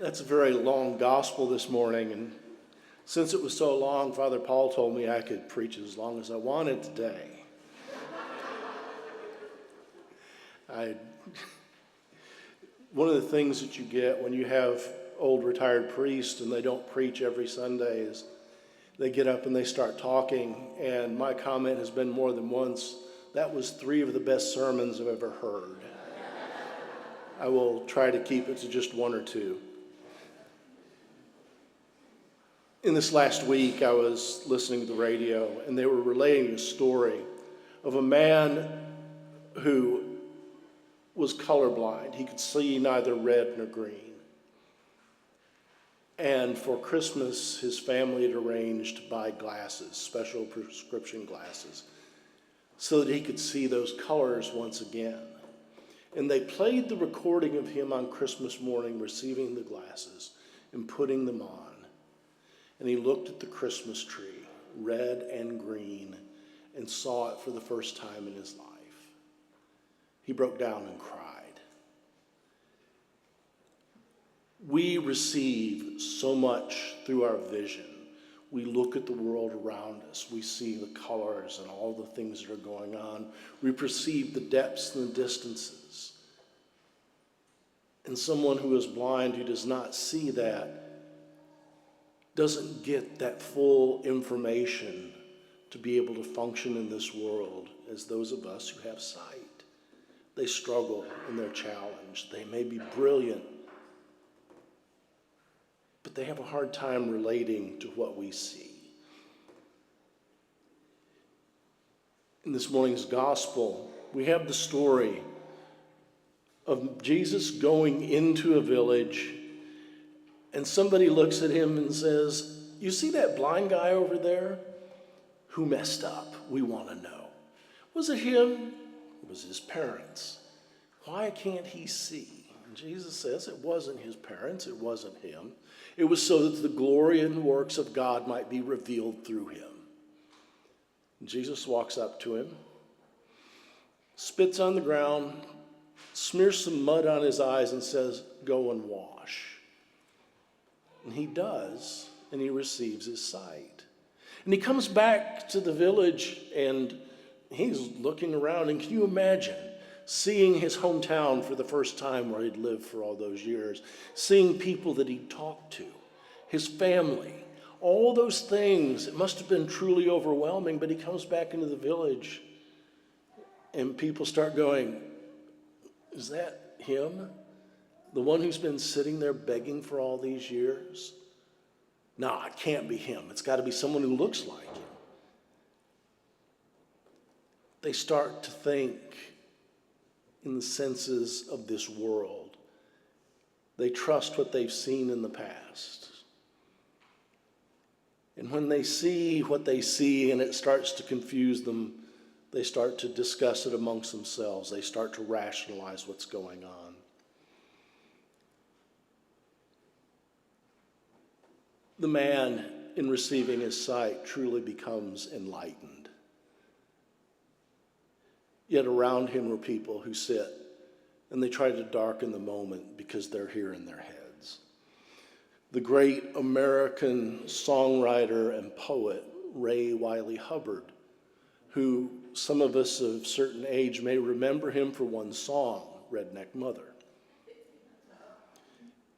That's a very long gospel this morning, and since it was so long, Father Paul told me I could preach as long as I wanted today. One of the things that you get when you have old retired priests and they don't preach every Sunday is they get up and they start talking, and my comment has been more than once, that was 3 of the best sermons I've ever heard. I will try to keep it to just 1 or 2. In this last week, I was listening to the radio, and they were relating a story of a man who was colorblind. He could see neither red nor green. And for Christmas, his family had arranged to buy glasses, special prescription glasses, so that he could see those colors once again. And they played the recording of him on Christmas morning receiving the glasses and putting them on. And he looked at the Christmas tree, red and green, and saw it for the first time in his life. He broke down and cried. We receive so much through our vision. We look at the world around us. We see the colors and all the things that are going on. We perceive the depths and the distances. And someone who is blind, who does not see that, doesn't get that full information to be able to function in this world as those of us who have sight. They struggle and they're challenged. They may be brilliant, but they have a hard time relating to what we see. In this morning's gospel, we have the story of Jesus going into a village, and somebody looks at him and says, "You see that blind guy over there? Who messed up? We want to know. Was it him? It was his parents. Why can't he see?" And Jesus says it wasn't his parents, it wasn't him. It was so that the glory and works of God might be revealed through him. And Jesus walks up to him, spits on the ground, smears some mud on his eyes and says, "Go and wash." And he does, and he receives his sight. And he comes back to the village, and he's looking around, and can you imagine seeing his hometown for the first time where he'd lived for all those years, seeing people that he'd talked to, his family, all those things. It must have been truly overwhelming, but he comes back into the village, and people start going, "Is that him? The one who's been sitting there begging for all these years? No, it can't be him. It's got to be someone who looks like him." They start to think in the senses of this world. They trust what they've seen in the past. And when they see what they see and it starts to confuse them, they start to discuss it amongst themselves. They start to rationalize what's going on. The man, in receiving his sight, truly becomes enlightened. Yet around him were people who sit and they try to darken the moment because they're here in their heads. The great American songwriter and poet, Ray Wylie Hubbard, who some of us of a certain age may remember him for one song, Redneck Mother.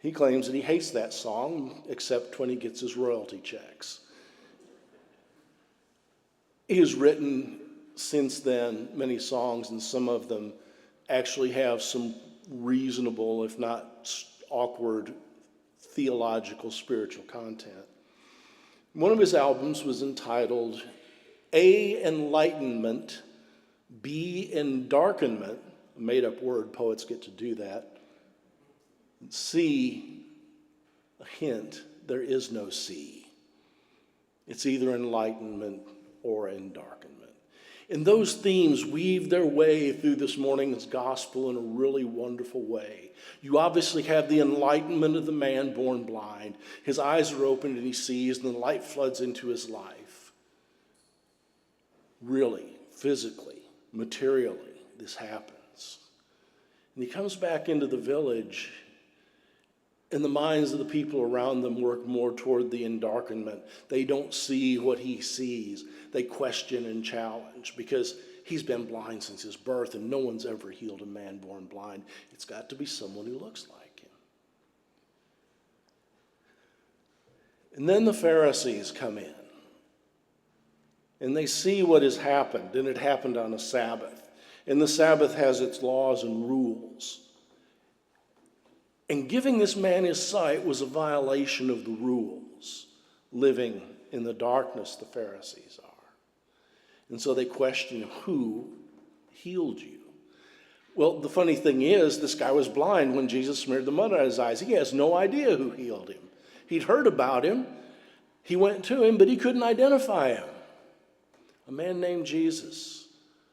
He claims that he hates that song, except when he gets his royalty checks. He has written since then many songs, and some of them actually have some reasonable, if not awkward, theological, spiritual content. One of his albums was entitled A, Enlightenment, B, Endarkenment, a made-up word, poets get to do that. C, a hint, there is no C. It's either enlightenment or endarkenment. And those themes weave their way through this morning's gospel in a really wonderful way. You obviously have the enlightenment of the man born blind. His eyes are opened and he sees, and the light floods into his life. Really, physically, materially, this happens. And he comes back into the village, And the minds of the people around them work more toward the endarkenment. They don't see what he sees. They question and challenge because he's been blind since his birth, and no one's ever healed a man born blind. It's got to be someone who looks like him. And then the Pharisees come in, and they see what has happened, and it happened on a Sabbath. And the Sabbath has its laws and rules. And giving this man his sight was a violation of the rules, living in the darkness the Pharisees are. And so they question, who healed you? Well, the funny thing is, this guy was blind when Jesus smeared the mud on his eyes. He has no idea who healed him. He'd heard about him. He went to him, but he couldn't identify him. A man named Jesus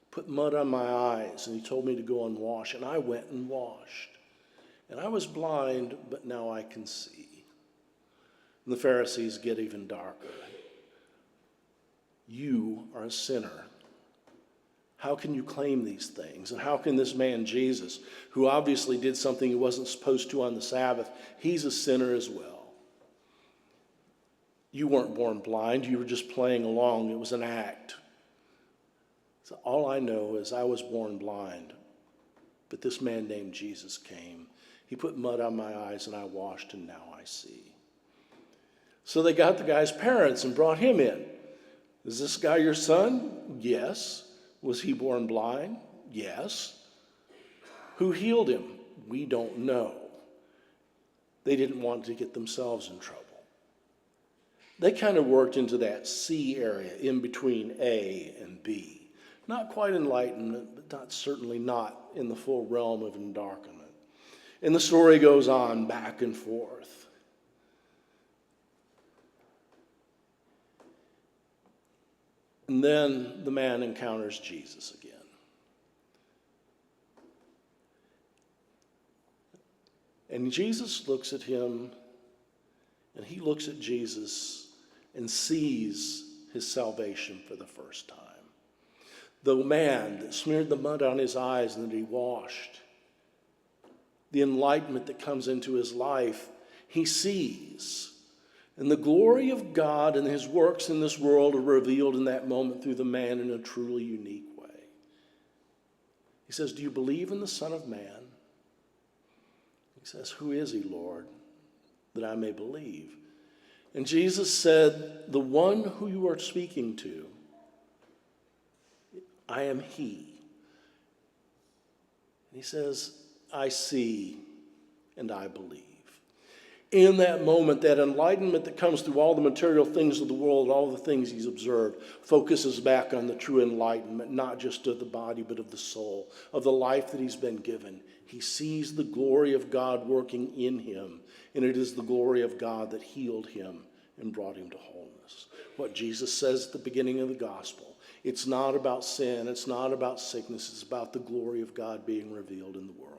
put mud on my eyes, and he told me to go and wash, and I went and washed. And I was blind, but now I can see. And the Pharisees get even darker. You are a sinner. How can you claim these things? And how can this man Jesus, who obviously did something he wasn't supposed to on the Sabbath, he's a sinner as well. You weren't born blind. You were just playing along. It was an act. So all I know is I was born blind, but this man named Jesus came. He put mud on my eyes, and I washed, and now I see. So they got the guy's parents and brought him in. Is this guy your son? Yes. Was he born blind? Yes. Who healed him? We don't know. They didn't want to get themselves in trouble. They kind of worked into that C area in between A and B. Not quite enlightenment, but certainly not in the full realm of endarkenment. And the story goes on back and forth. And then the man encounters Jesus again. And Jesus looks at him, and he looks at Jesus and sees his salvation for the first time. The man that smeared the mud on his eyes and that he washed, the enlightenment that comes into his life, he sees. And the glory of God and his works in this world are revealed in that moment through the man in a truly unique way. He says, do you believe in the Son of Man? He says, who is he, Lord, that I may believe? And Jesus said, the one who you are speaking to, I am he. And he says, I see and I believe. In that moment, that enlightenment that comes through all the material things of the world, all the things he's observed, focuses back on the true enlightenment, not just of the body, but of the soul, of the life that he's been given. He sees the glory of God working in him, and it is the glory of God that healed him and brought him to wholeness. What Jesus says at the beginning of the gospel, it's not about sin, it's not about sickness, it's about the glory of God being revealed in the world.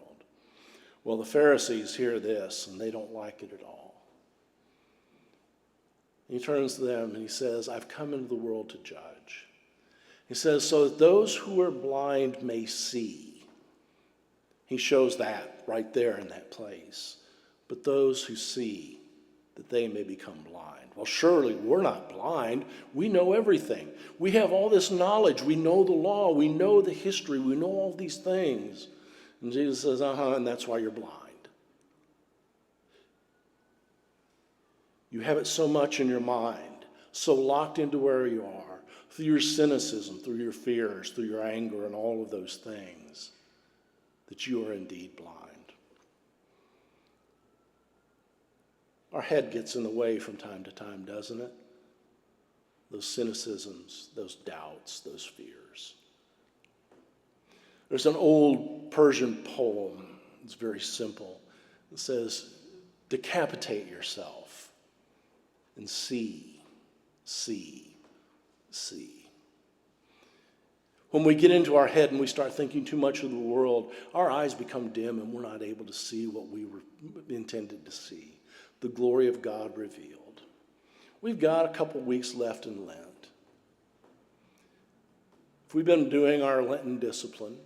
Well, the Pharisees hear this, and they don't like it at all. He turns to them, and he says, I've come into the world to judge. He says, so that those who are blind may see. He shows that right there in that place. But those who see, that they may become blind. Well, surely we're not blind. We know everything. We have all this knowledge. We know the law. We know the history. We know all these things. And Jesus says, and that's why you're blind. You have it so much in your mind, so locked into where you are, through your cynicism, through your fears, through your anger, and all of those things, that you are indeed blind. Our head gets in the way from time to time, doesn't it? Those cynicisms, those doubts, those fears. There's an old Persian poem, it's very simple. It says, decapitate yourself and see, see, see. When we get into our head and we start thinking too much of the world, our eyes become dim and we're not able to see what we were intended to see. The glory of God revealed. We've got a couple weeks left in Lent. If we've been doing our Lenten discipline,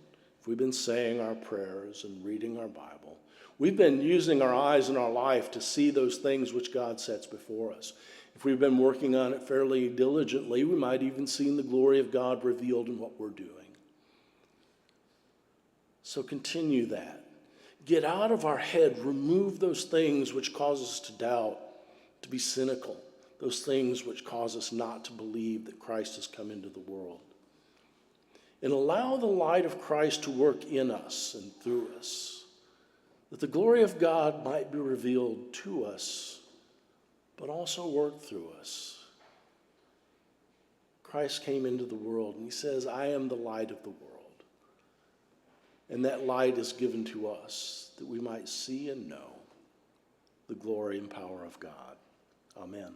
if we've been saying our prayers and reading our Bible, We've been using our eyes in our life to see those things which God sets before us. If we've been working on it fairly diligently, we might even see the glory of God revealed in what we're doing. So continue that. Get out of our head, remove those things which cause us to doubt, to be cynical, those things which cause us not to believe that Christ has come into the world. And allow the light of Christ to work in us and through us, that the glory of God might be revealed to us, but also work through us. Christ came into the world, and he says, I am the light of the world. And that light is given to us, that we might see and know the glory and power of God. Amen.